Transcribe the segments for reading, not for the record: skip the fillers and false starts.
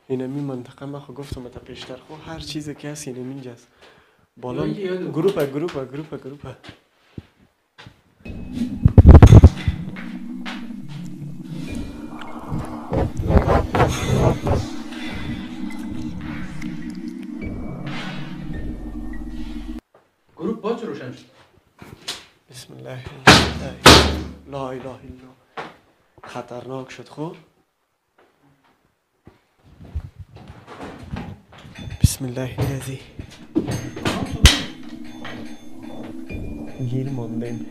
اینمی منطقه ما خو گفتم تا پیشتر خو هر چیزی که هست اینمی اینجاست بالا گروپه گروپ باز روشن شد. بسم الله لا اله الا الله. خطرناک شد خو. بسم الله الذی گیر ماندیم.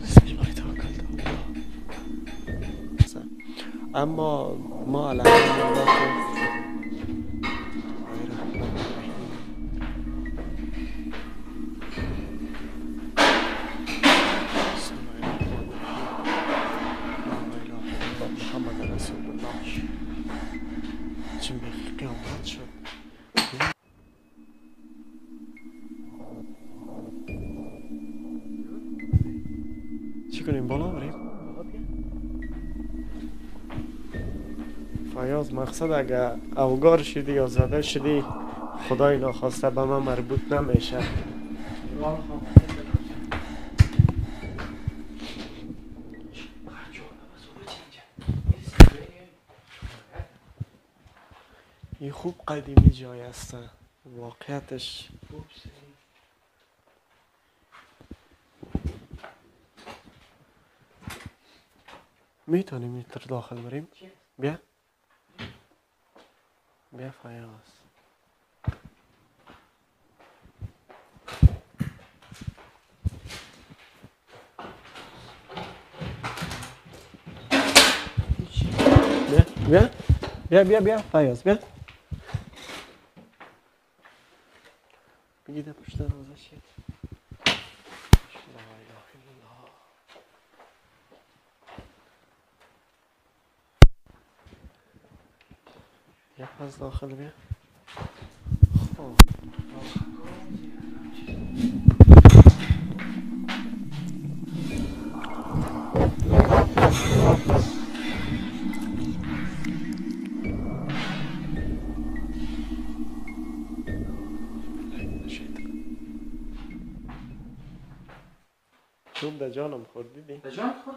بسم الله توکلت اما ما الحمدلله چی کنیم بالا بریم؟ فیاض مقصد اگه اوگار شدی یا زده شدی خدای ناخواسته به من مربوط نمیشه. این خوب قدیمی جای است واقعیتش. میتونیم میتر داخل بریم؟ بیا بیا فیاض. بیا فیاض بیا. بگیده پشت دروازه شد. لا اله الا الله. یا پس داخل بیا. چوب در جانم خورد دیدی؟ در جان خورد؟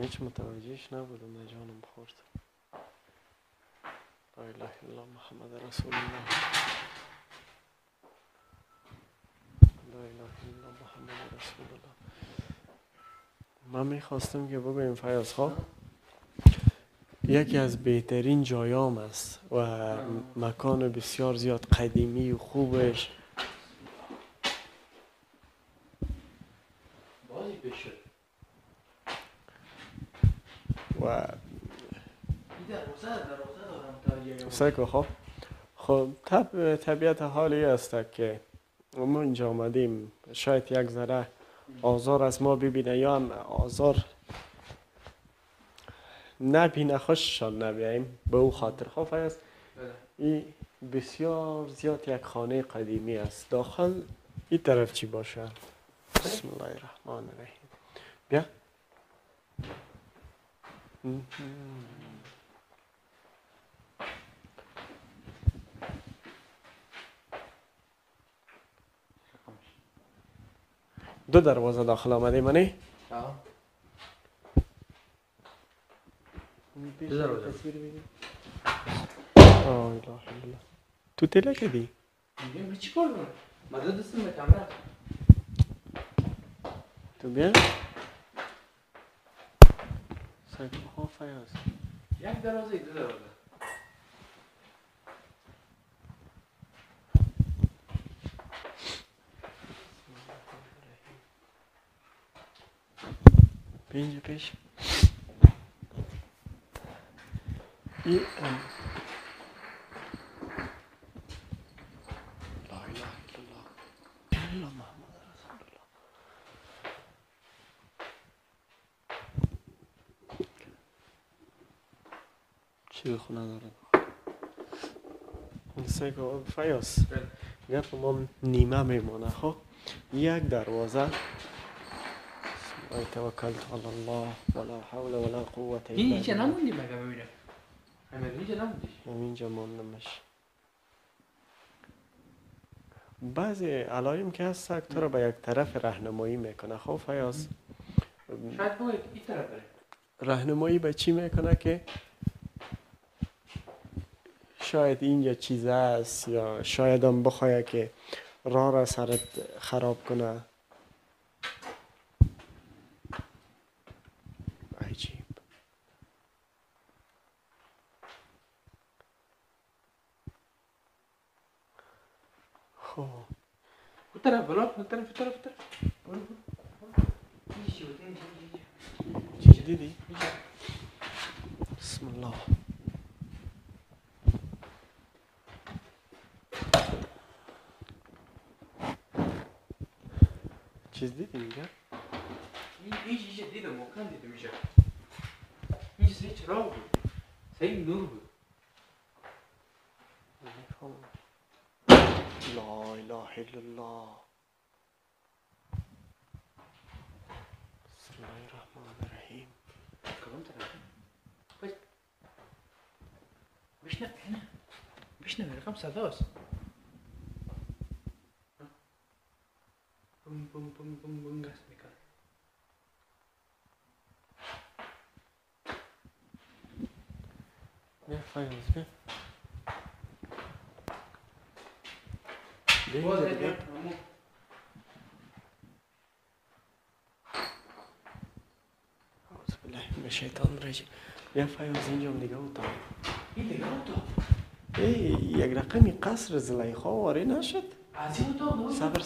هیچ متوجهش نبودم در جانم خورد. لا اله الا الله محمد رسول الله. لا اله الا الله محمد رسول الله. من میخواستم که بگویم فیاض خواه یکی از بهترین جایام است و مکان بسیار زیاد قدیمی و خوبش. بازی پیش شد و دروازه سیکو خب طبیعت حالی است که ما اینجا آمدیم شاید یک ذره آزار از ما ببینه یا هم آزار نبینه خوششان نبیاییم به او خاطر خواه است. این بسیار زیاد یک خانه قدیمی است. داخل این طرف چی باشه؟ بسم الله الرحمن الرحیم. بیا دو دروازه داخل آمده منی؟ دو دروازه. تو تله کدی؟ میگم چی کار کنم؟ مدد دستم به کامرا. تو بیا سیکو ها فیاض. یک دروازه دو دروازه. اینجا پیش این لا اله الا الله محمد رسول الله. چی خونه داره سیکو فیاض گپ ما نیمه میمانه خب یک دروازه. توکلت علی الله ولا حول ولا قوة الا این اینجا بالله. نموندی مگه ببینم همه اینجا نموندیش همینجا ماندمش. بعضی علائم که هست تو رو به یک طرف راهنمایی میکنه. خب فیاض شاید باید این طرف بره راهنمایی به چی میکنه که شاید اینجا چیز است یا شاید هم بخواه که راه را سرت خراب کنه. عجیب. خب اون طرف بلا اون طرف برو برو اینجا چی بود اینجا چی دیدی؟ بسم الله. چیز دیدی اینجا؟ اینجا دیدم مکان دیدم اینجا اینجا سری چراغ بود سری نور بود لا اله الا الله. بسم الله الرحمن الرحیم. کدوم طرف بشنو رقم صداست بوم بوم بوم بوم بوم گست میکنه بیا فیاض بیا. بیا باز اینجا دیگه. همون اعوذ بالله من الشیطان الرجیم. بیا فیاض اینجا دیگه اتاق. این دیگه اتاق یک رقمی قصر زلیخا واری نشد. از این اتاق صبر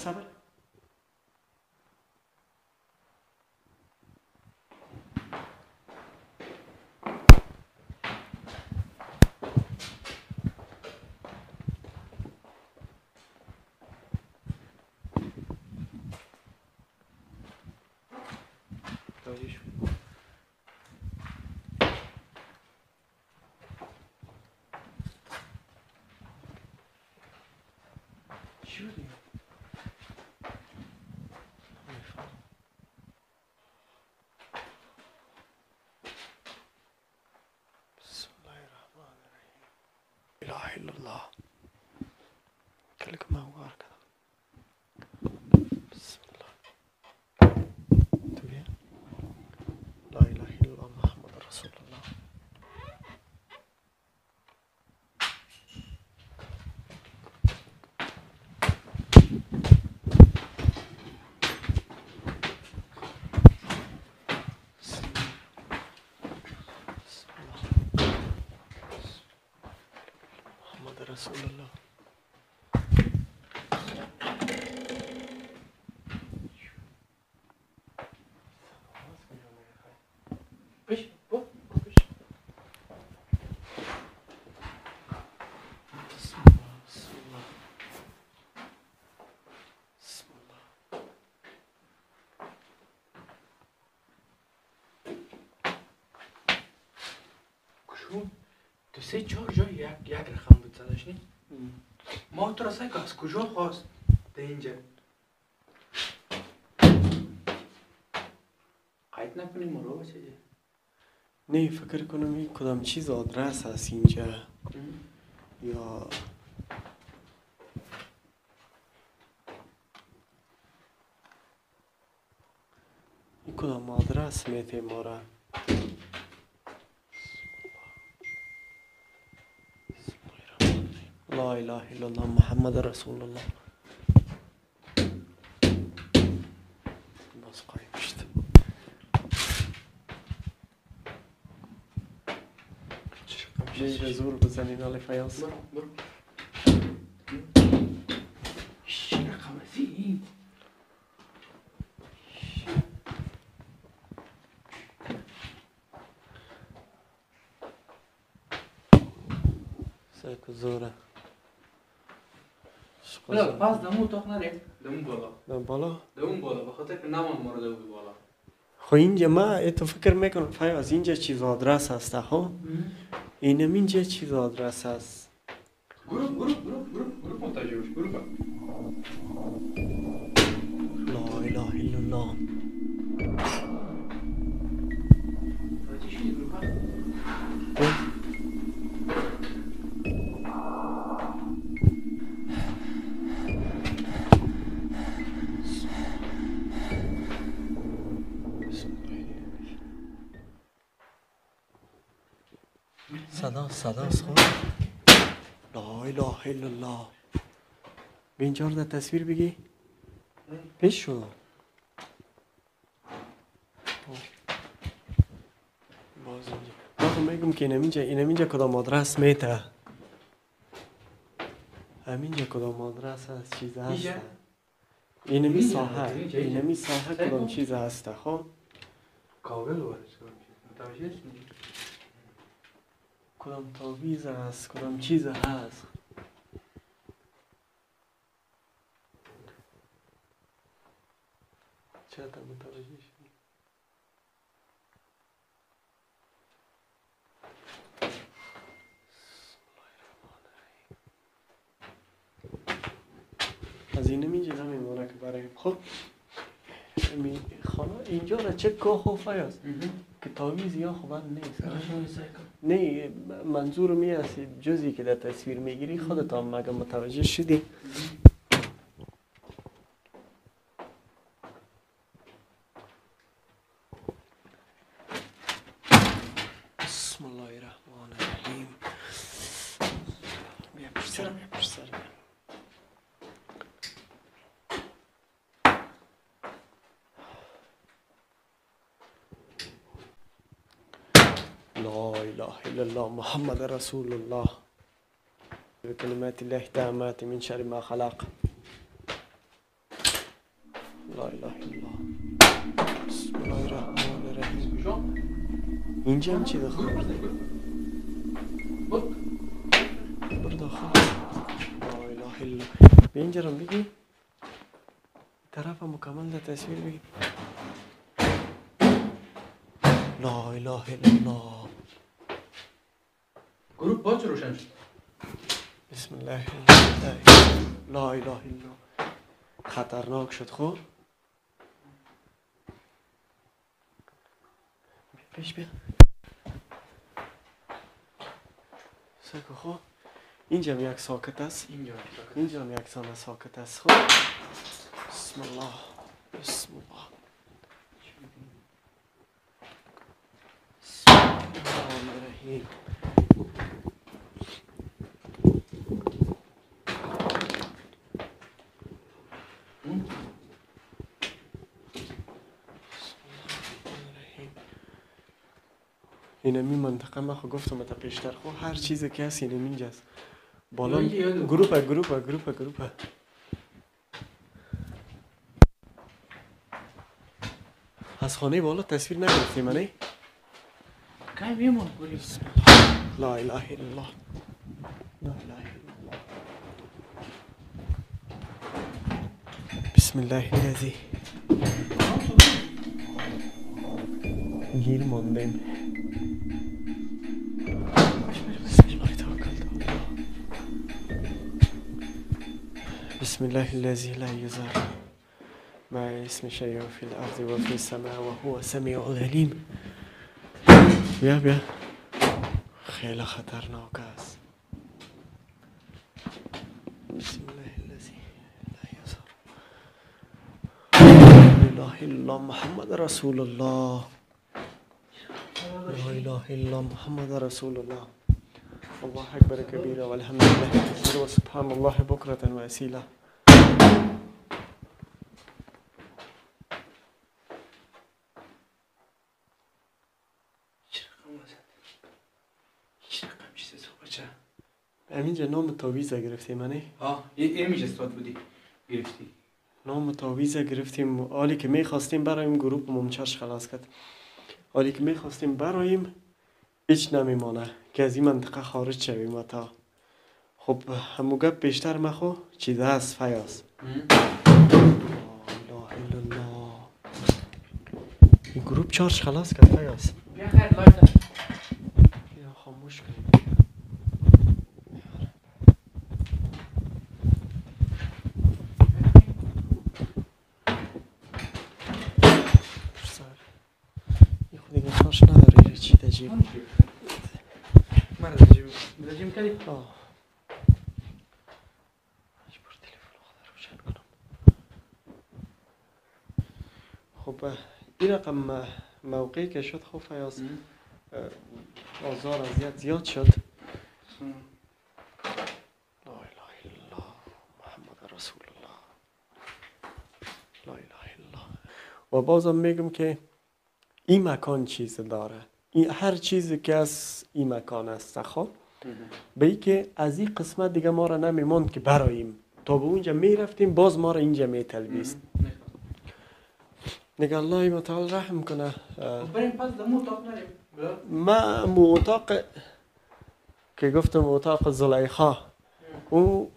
داریش چی بود این؟ بسم الله الرحمن الرحیم. اله الا الله. کلک موار کدم. بسم الله. تو بیا. لا اله الا الله محمد رسول الله. محمد رسول الله. بش بش بسم الله بسم الله بسم الله. کشون تو سه چهار جای یک رقم بود صداش نی ما تو را سعی از کجا خواست ده اینجا قید نکنیم ما رو بچه نه فکر کنم این کدام چیز آدرس هست اینجا یا این کدام آدرس میته ما را. لا اله الا الله محمد رسول الله. باز قایم شد. بیاید زور بزنین آل فیاض. برو چی رقم هستی این سیک زوره. بلا پس دمو اتاق نریم دمو بالا دم بالا. دمو بالا بخاطر که نمان ما رو دمو بالا خو اینجا ما تو فکر میکنم فیاض اینجا چیز آدرس هست ها. اینم اینجا چیز آدرس هست. گروه منتاجه باش گروه صداست خب. لا اله الا الله. به اینجا رو در تصویر بگی پیش شو. باز اینجا میگم که اینجا کدام آدرس میته. همینجا کدام آدرس هست چیز هست. اینمی ساحه کدام چیز هست خب. کابل وارد متوجه هستی؟ کدام تاویز هست کدام چیز هست. چرا متوجه شدی؟ از این نمیجه نمیمونه که برای خب خانه اینجا را چک که خوفه است که تاویز یا خوبه نیست. نه منظور می است جزی که در تصویر میگیری خودت هم مگه متوجه شدی؟ بسم الله الرحمن الرحیم. بیا پرسر لا اله الا الله محمد رسول الله بكلمات الله التامات من شر ما خلق. لا اله الا الله. بسم الله الرحمن الرحیم. اینجا هم چی داخل برو داخل. لا اله الا. به اینجا رو بگی طرف مکمل در تصویر بگی لا اله الا الله. گروه باز روشن شد. بسم الله لا اله الا. خطرناک شد خب. پیش بیا سکو خب. اینجا هم یک ساکت است. اینجا هم یک ساکت است خب. بسم الله بسم الله. الرحمن الرحیم. اینمی منطقه ما خو گفتم تا پیشتر خو هر چیزی که هست اینم اینجاست. بالا گروپ از خانه بالا تصویر نگرفتی منی؟ که میمون بولی. لا اله الا الله. لا اله الا الله. بسم الله الذی. گیر ماندیم. بسم الله الذي لا يضر مع اسم شيء في الأرض وفي السماء وهو السميع العليم. بیا خیلی خطرناک است. بسم الله الذي لا يضر لا اله الا محمد رسول الله. لا اله الا محمد رسول الله. الله اکبر کبیره والحمد لله کثیرا و سبحان الله بکرة و اصیلا. همینجا نام تاویز گرفتی منی؟ این میشه استاد بودی گرفتی نام تاویز گرفتیم. حالی که میخواستیم برایم گروپ ممچش خلاص کرد. حالی که میخواستیم برایم هیچ نمیمانه که از این منطقه خارج شویم تا. خب همو گپ بیشتر مخو چیز هست فیاض. لا اله الا الله. این گروپ چارج خلاص کرد فیاض. بیا خیر لایت یا خاموش کنیم. این خود دیگه چارج نداره چی تجیب. مرد رجیم کردی؟ خب این رقم موقعی که شد خب فیاض آزار اذیت زیاد شد. لا اله الا الله محمد رسول الله. لا اله الا الله. و بازم میگم که این مکان چیز داره. این هر چیزی که از این مکان است خب به ای که از این قسمت دیگه ما را نمیموند که براییم تا به اونجا میرفتیم باز ما را اینجا میتلبیست. نگه الله متعال رحم کنه. بریم پس دمو اتاق نریم. من اتاق که گفتم اتاق زلیخا او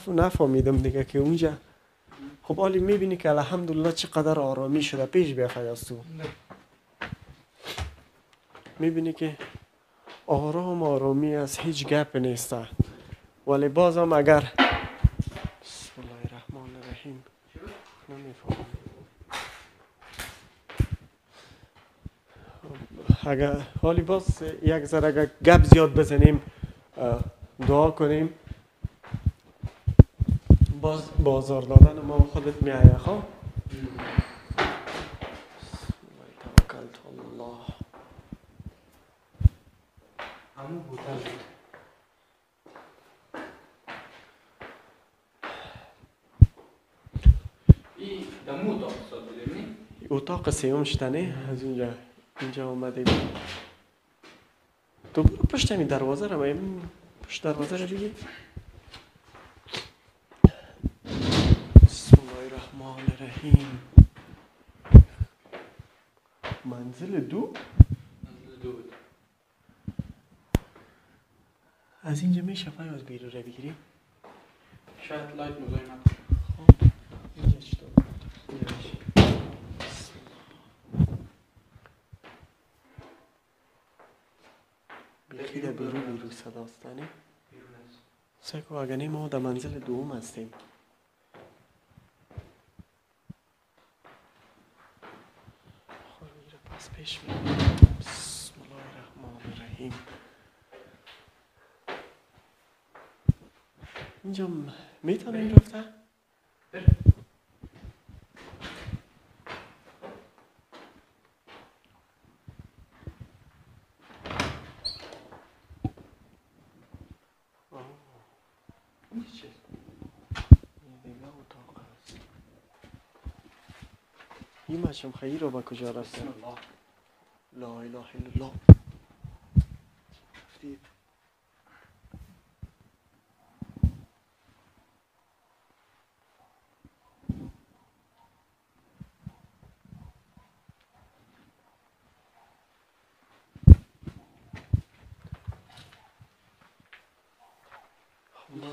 نفهمیدم دیگه که اونجا خب حالی میبینی که الحمدلله چقدر آرامی شده. پیش بیا فیاض تو میبینی که آرامی از هیچ گپ نیسته. ولی بازم اگر بسم الله الرحمن الرحیم نمیفهمم اگر حالی باز یک ذره اگر گپ زیاد بزنیم دعا کنیم باز بازار دادن ما خودت میایه خواه. توکلت الله. همون هتل بود. این دمو اتاق استاد بودیم نی؟ اتاق سیوم شدنه از اینجا آمده بود. تو برو پشت همین دروازه رو پشت دروازه رو بگی. بسم الله الرحمن الرحیم. منزل دو منزل دو بود. از اینجا میشه فیاض بیرون رو بگیریم. شاید لایت مزاحمت خب اینجا چطور؟ بیخیده بیرون صداستانی بیرون است. سکو اگه ما در منزل دوم هستیم. خب میره پس پیش میریم. بسم الله الرحمن الرحیم. اینجا میتونیم رفته؟ بره. این چیه؟ این دیگه اتاق هست. این مچم خیلی رو به کجا رفته؟ بسم الله. لا اله الا الله. رفتید.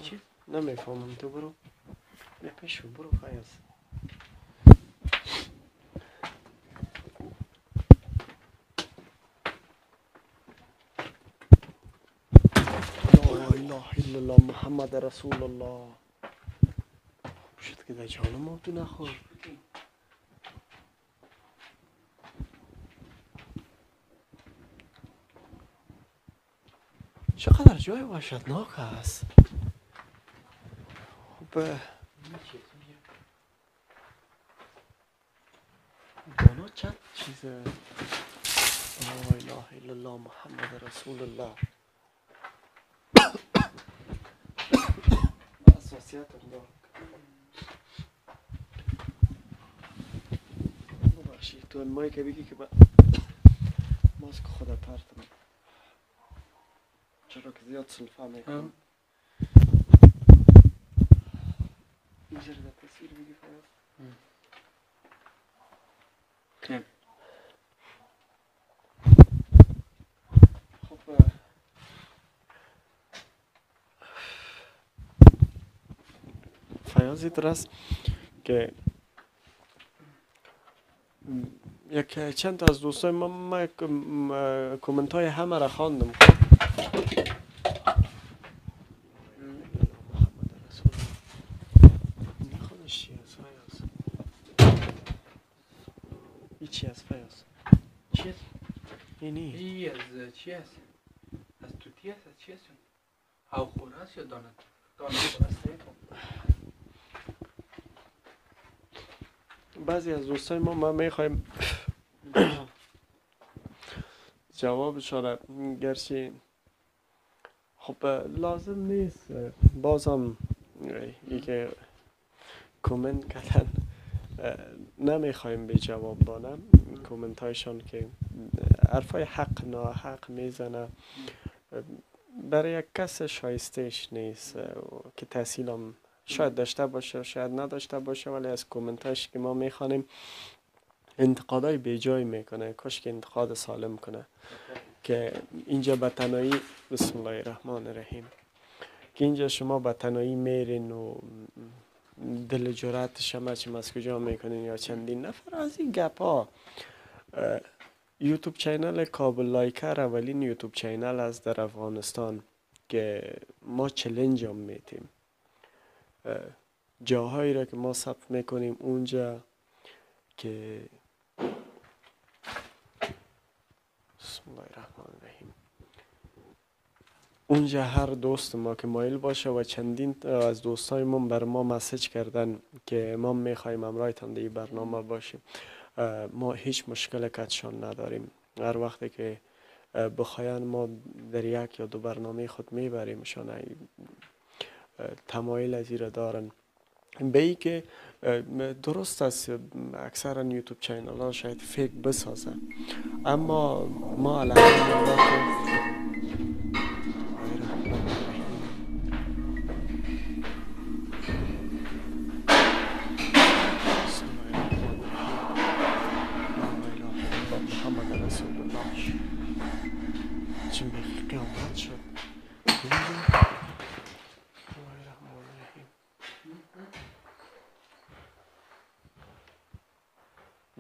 چی؟ نمیفهمم. تو برو بیا پیش برو فیاض. لا اله الا الله محمد رسول الله. شد که در جانم ما تو نخور. چقدر جای وحشتناک است. خب دانا چند چیزه. لا اله الا الله محمد رسول الله. اساسیت الله. ببخشید تو مایی که بگی که ماسک خدا پرتم چرا که زیاد سلفه میکنم. اینجا رو در تصویر بگی فیاض. کم. خب فیاضی درست که یک چند تا از دوستای من کومنت های همه را خواندم. محمد رسول الله. خودش چی است فیاض؟ این چی است فیاض؟ چی است؟ اینی ای از چی است؟ از توتی است؟ از چی است؟ او خور است یا دانه؟ دانه خور است؟ بعضی از دوستای ما میخوایم جوابشان گرچه خب لازم نیست بازم ای که کومنت کردن نمیخوایم به جواب بانم کومنت هایشان که حرفای حق ناحق میزنه برای یک کس شایستهش نیست که تحصیل هم شاید داشته باشه شاید نداشته باشه ولی از کومنت هایش که ما میخوانیم انتقادای بی جای میکنه کاش که انتقاد سالم کنه که اینجا به تنهایی بسم الله الرحمن الرحیم که اینجا شما به تنهایی میرین و دل جرأت شما چه از کجا میکنین یا چندین نفر از این گپا یوتیوب چینل کابل لایکر اولین یوتیوب چینل از در افغانستان که ما چلنج هم میتیم جاهایی را که ما ثبت میکنیم اونجا که بسم الله الرحمن الرحیم اونجا هر دوست ما که مایل باشه و چندین از دوستای ما بر ما مسیج کردن که ما میخوایم همراهتان در این برنامه باشیم ما هیچ مشکل کتشان نداریم هر وقتی که بخواین ما در یک یا دو برنامه خود میبریمشان تمایل از این را دارن به ای که درست است اکثر یوتیوب چینل ها شاید فیک بسازن اما ما الحمدلله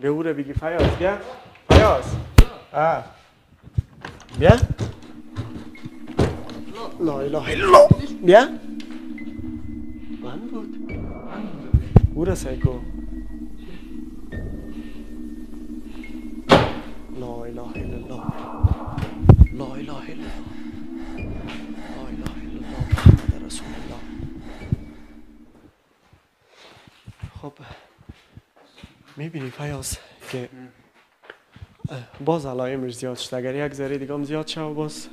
به او را بگی فیاض بیا فیاض بیا لا اله الا الله بیا من بود او را سایکو لا اله الا الله لا اله الا الله لا اله الا الله محمد رسول الله خب میبینی فیاض که باز علائمش زیاد شد اگر یک ذره دیگه هم زیاد شد باز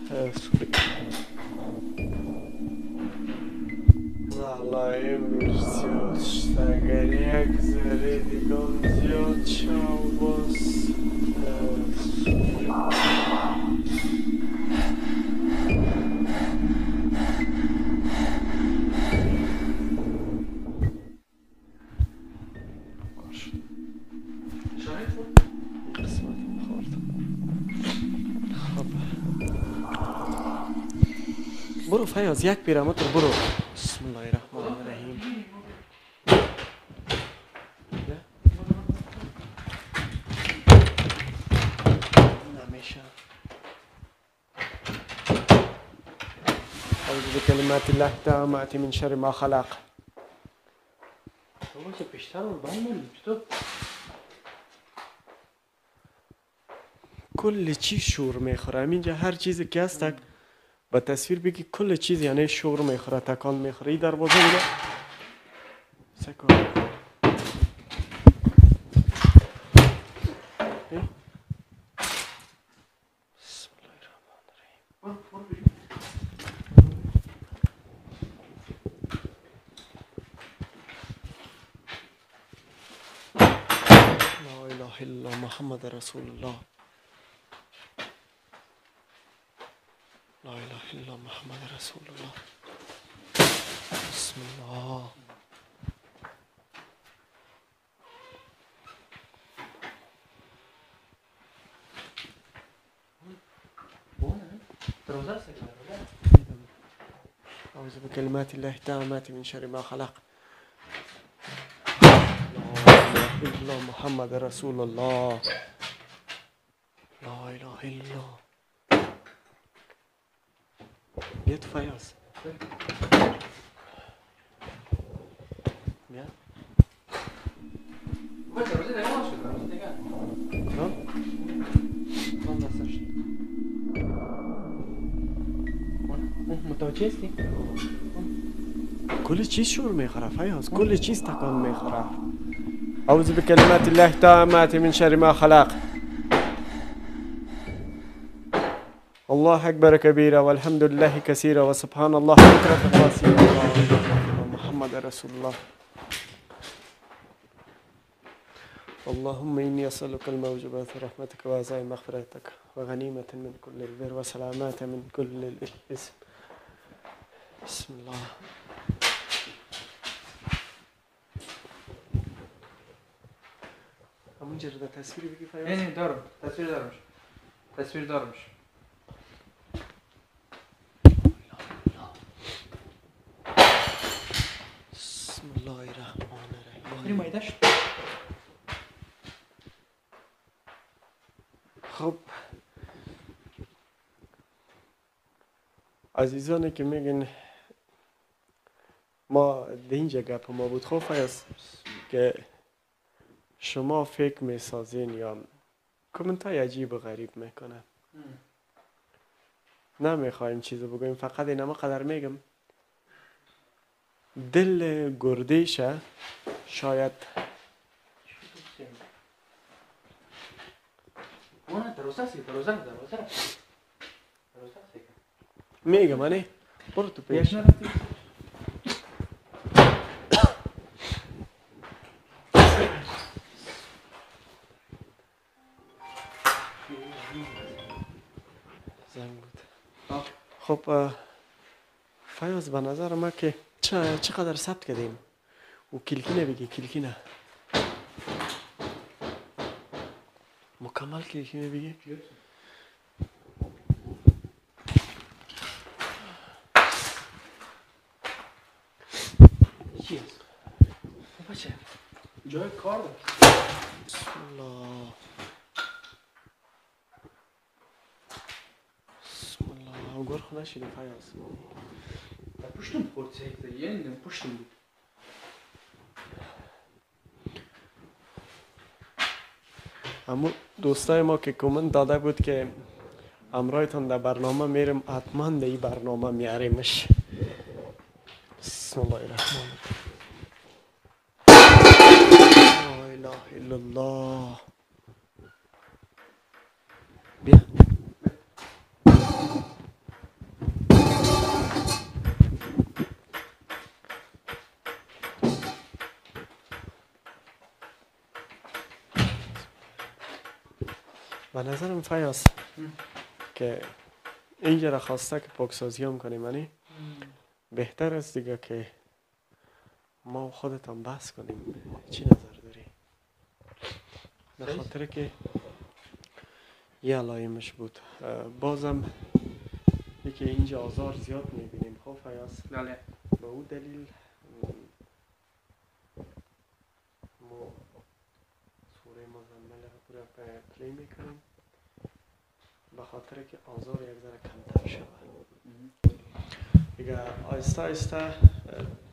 علائمش زیاد شد اگر یک ذره دیگه هم زیاد شد باز برو فیاض یک پیرامتر برو بسم الله الرحمن الرحیم نمیشه اعوذ بکلمات الله التامات من شر ما خلق کل چیز شور میخوره همینجا هر چیزی که هست با تصویر بگی کل چیز یعنی شور میخوره تکان میخوره ای دروازه اینا سکو بسم الله الرحمن الرحیم لا اله الا الله محمد رسول الله لا اله الا محمد رسول الله بسم الله اعوذ بکلمات الله التامات من شر ما خلق لا اله الا محمد رسول الله لا اله الا بیا تو فیاض بیا متوجه هستی؟ کل چیز شور میخوره فیاض کل چیز تکان میخوره اعوذ بکلمات الله التامات من شر ما خلق الله أكبر كبيرا والحمد لله كثيرا وسبحان الله بكرة وأصيلا محمد رسول الله. اللهم إني أسألك الموجبات رحمتك وعزائم مغفرتك وغنيمة من كل البر وسلامات من كل الإثم. بسم الله. همون جرده تصویر بگی فیاض؟ نه دارم، تصویر دارمش. بسم الله الرحمن الرحیم. بریم مایدش. خب عزیزانی که میگن ما دینجا گپ ما بود خوف است که شما فکر میسازین یا کامنت های عجیب و غریب میکنن. نمیخوایم چیزو بگویم، فقط اینما قدر میگم دل گردیشه شاید میگم منی برو تو پیش. زنگ بود. خب فیاض به نظر ما که چقدر ثبت کردیم و کلکی بگی کلکی نه مکمل کلکی بگی چی است؟ بچه جای کار دارم. بسم الله بسم الله گور خونه شدیم فیاض پشتم خورد سیخته، یعنی پشتم بود. اما دوستای ما که کامنت داده بود که امرایتان در برنامه میرم، حتما در این برنامه میاریمش. بسم الله الرحمن الرحیم. لا اله الا الله. بیا به نظرم فیاض که اینجا را خواسته که پاکسازی هم کنیم، یعنی بهتر است دیگه که ما خودتان بحث کنیم. چی نظر داری؟ به خاطر که یه علایمش بود. بازم یکی اینجا آزار زیاد میبینیم. خب فیاض بله. به اون دلیل ما سوره مزمل رو پلی میکنیم به خاطر که آزار یک ذره کمتر شود دیگه. آیسته آیسته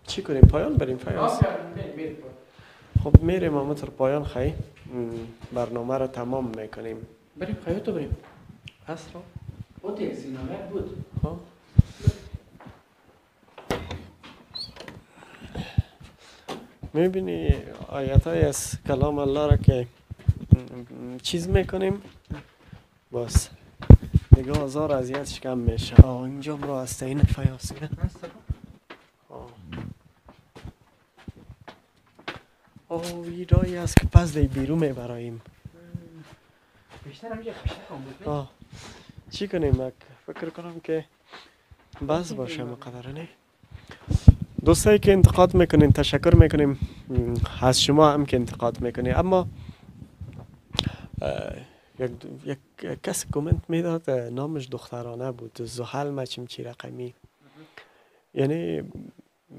چی کنیم؟ پایان بریم فیاض؟ خب میریم اما تر پایان خیلی برنامه رو تمام میکنیم. بریم خیاطو بریم. هست رو؟ بود یک سینامه بود. ها؟ میبینی آیت های از کلام الله را که چیز میکنیم باز دیگه آزار اذیتش کم میشه. اینجا رو هسته این فیاض ویرایی است که پس دی بیرون میبراییم. بیشتر همیشه بیشتر کن بود. چی کنیم؟ فکر کنم که بس باشه مقدره. نه دوستایی که انتقاد میکنین تشکر میکنیم از شما هم که انتقاد میکنین. اما یک کس کامنت میداد نامش دخترانه بود، زحل مچم چی رقمی، یعنی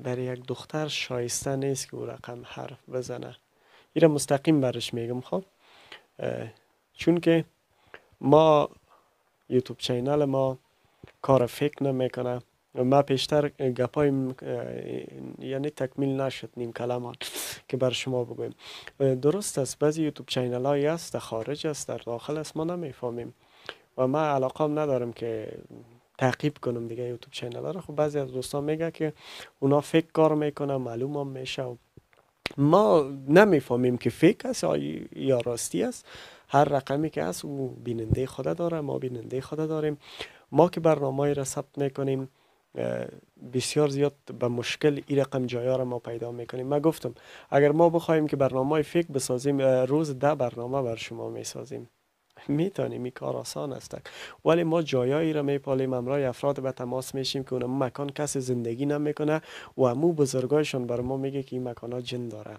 برای یک دختر شایسته نیست که او رقم حرف بزنه. این را مستقیم برش میگم. خب چون که ما یوتیوب چینل ما کار فکر نمیکنه. ما پیشتر گپایم یعنی تکمیل نشد نیم کلمات که بر شما بگویم. درست است بعضی یوتیوب چینل هایی است در خارج است در داخل است ما نمیفهمیم و ما علاقه ندارم که تعقیب کنم دیگه یوتیوب چینل ها رو. خب بعضی از دوستان میگه که اونا فیک کار میکنه معلوم هم میشه و ما نمیفهمیم که فیک است یا راستی است. هر رقمی که هست او بیننده خود داره، ما بیننده خود داریم ما که برنامه را ثبت میکنیم بسیار زیاد به مشکل این رقم جایا را ما پیدا میکنیم. من گفتم اگر ما بخوایم که برنامه فیک بسازیم روز 10 برنامه بر شما میسازیم، میتونیم، این کار آسان است، ولی ما جایایی را میپالیم، امرای افراد به تماس میشیم که اون مکان کسی زندگی نمیکنه و امو بزرگایشون بر ما میگه که این مکان ها جن داره،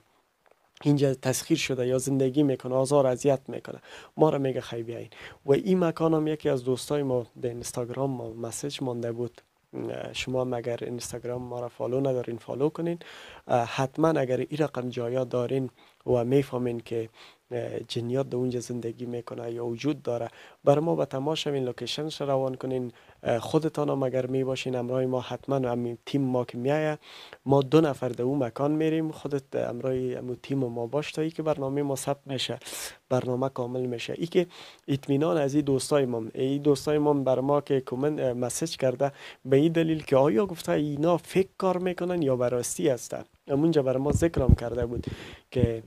اینجا تسخیر شده یا زندگی میکنه، آزار اذیت میکنه، ما را میگه خی بیاین. و این مکان هم یکی از دوستای ما به اینستاگرام ما مسیج مانده بود، شما مگر اینستاگرام ما را فالو ندارین فالو کنین، حتما اگر این رقم جایا دارین و میفهمین که جنیات در اونجا زندگی میکنه یا وجود داره، بر ما به تماش این لوکیشنش روان کنین. خودتان هم اگر می باشین امرای ما، حتما همین تیم ما که میایه، ما 2 نفر در اون مکان میریم، خودت امرای همون تیم ما باش تا ای که برنامه ما ثبت میشه، برنامه کامل میشه. ای که اطمینان از این دوستای ما بر ما که کامنت مسیج کرده به این دلیل که آیا گفته اینا فیک کار میکنن یا براستی هستن. همونجا بر ما ذکرم کرده بود که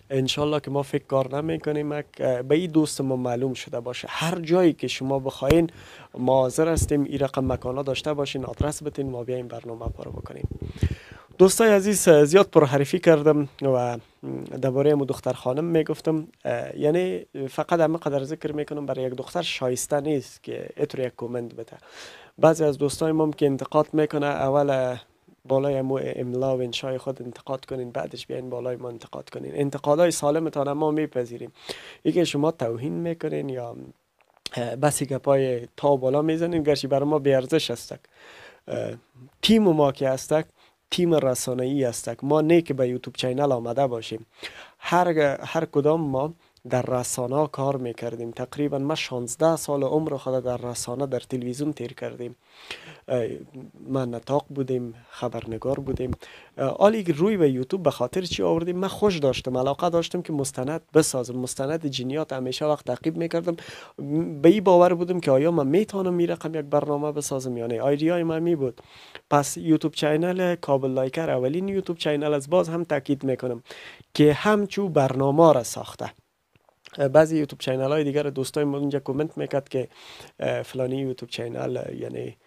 انشالله که ما فکر کار نمی کنیم. به این دوست ما معلوم شده باشه هر جایی که شما بخواین ما حاضر هستیم این رقم مکانا داشته باشین، آدرس بتین، ما بیایم برنامه پارو بکنیم. دوستای عزیز زیاد پرحرفی کردم و درباره مو دختر خانم میگفتم، یعنی فقط همه قدر ذکر میکنم برای یک دختر شایسته نیست که اتر یک کومنت بده. بعضی از دوستای ما که انتقاد میکنه اول بالای مو املا و انشای خود انتقاد کنین، بعدش بیاین بالای ما انتقاد کنین. انتقادای سالمتان ما میپذیریم. یکی شما توهین میکنین یا بسی گپای تا بالا میزنین، گرچه برای ما بیارزش هستک. تیم ما که هستک تیم رسانه‌ای هستک، ما نه که به یوتیوب چینل آمده باشیم. هر کدام ما در رسانه کار میکردیم. تقریبا ما 16 سال عمر خود در رسانه در تلویزیون تیر کردیم. ما نطاق بودیم، خبرنگار بودیم. حالی که روی به یوتیوب به خاطر چی آوردیم؟ من خوش داشتم، علاقه داشتم که مستند بسازم، مستند جنیات همیشه وقت تعقیب میکردم. به این باور بودم که آیا من میتونم می رقم یک برنامه بسازم یا نه. آیدیای من می بود. پس یوتیوب چینل کابل لایکر اولین یوتیوب چینل از باز هم تاکید میکنم که همچو برنامه را ساخته. بعضی یوتیوب چینل های دیگر دوستای ما اونجا کامنت میکرد که فلانی یوتیوب چینل یعنی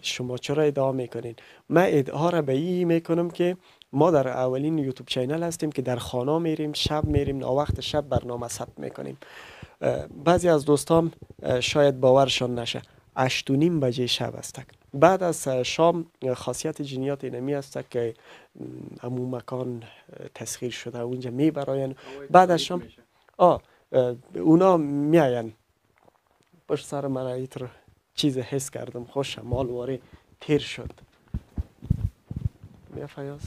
شما چرا ادعا میکنین؟ من ادعا را به این میکنم که ما در اولین یوتیوب چینل هستیم که در خانه میریم، شب میریم، وقت شب برنامه ثبت میکنیم. بعضی از دوستان شاید باورشان نشه 8:30 بجه شب است. بعد از شام خاصیت جنیات اینمی است که همون مکان تسخیر شده اونجا میبراین. بعد از شام اونا میاین پشت سر من ایتر چیز حس کردم، خوش مالواره تیر شد. بیا فیاض.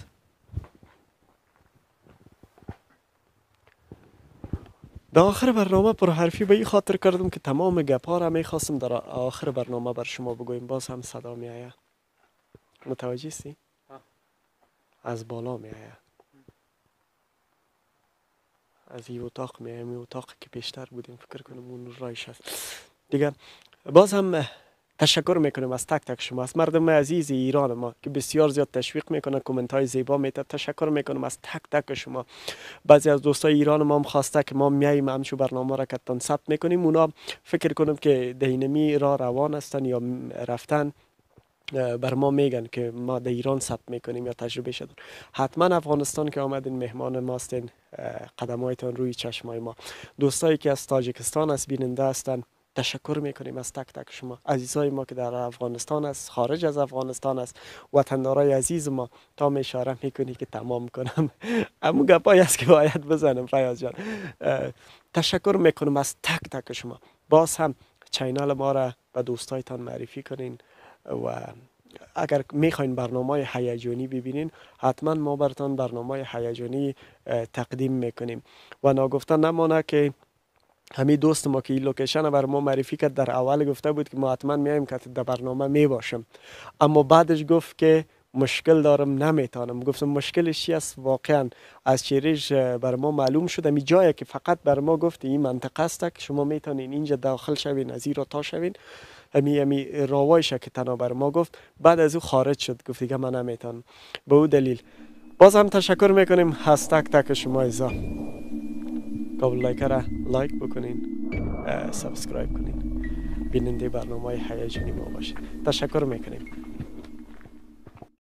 در آخر برنامه پر حرفی به این خاطر کردم که تمام گپا را میخواستم در آخر برنامه بر شما بگویم، باز هم صدا میآید. متوجه هستی؟ از بالا میآید، از این اتاق میایم، این اتاق که پیشتر بودیم فکر کنم اون رایش هست دیگه. باز هم تشکر میکنم از تک تک شما، از مردم عزیز ایران ما که بسیار زیاد تشویق میکنن، کامنت های زیبا میده. تشکر میکنم از تک تک شما. بعضی از دوستای ایران ما هم خواسته که ما میایم همچو برنامه را کتان ثبت میکنیم. اونا فکر کنم که دینمی را روان هستن یا رفتن، بر ما میگن که ما در ایران ثبت میکنیم یا تجربه شدن. حتما افغانستان که آمدین مهمان ماستین، قدمایتان روی چشمای ما. دوستایی که از تاجیکستان از بیننده هستن تشکر میکنیم از تک تک شما. عزیزای ما که در افغانستان است، خارج از افغانستان است، وطندارای عزیز ما، تا می اشاره میکنی که تمام کنم همون گپایی است که باید بزنم. فیاض جان تشکر میکنم از تک تک شما. باز هم چینل ما را به دوستایتان معرفی کنین و اگر میخواین برنامه هیجانی ببینین حتما ما براتون برنامه هیجانی تقدیم میکنیم. و ناگفته نمانه که همین دوست ما که این لوکیشن بر ما معرفی کرد در اول گفته بود که ما حتما میایم که در برنامه می باشم، اما بعدش گفت که مشکل دارم نمیتونم. گفتم مشکلش چی است؟ واقعا از چیرش بر ما معلوم شد می جایی که فقط بر ما گفت این منطقه است که شما میتونین اینجا داخل شوین، از این را تا شوین. همی راوایش که تنها بر ما گفت، بعد از او خارج شد، گفت دیگه من نمیتونم. به او دلیل باز هم تشکر میکنیم از تک تک شما عزیزا. کابل لایکر را لایک بکنین، سابسکرایب کنین. بیننده برنامه هیجانی ما باشید. تشکر میکنیم.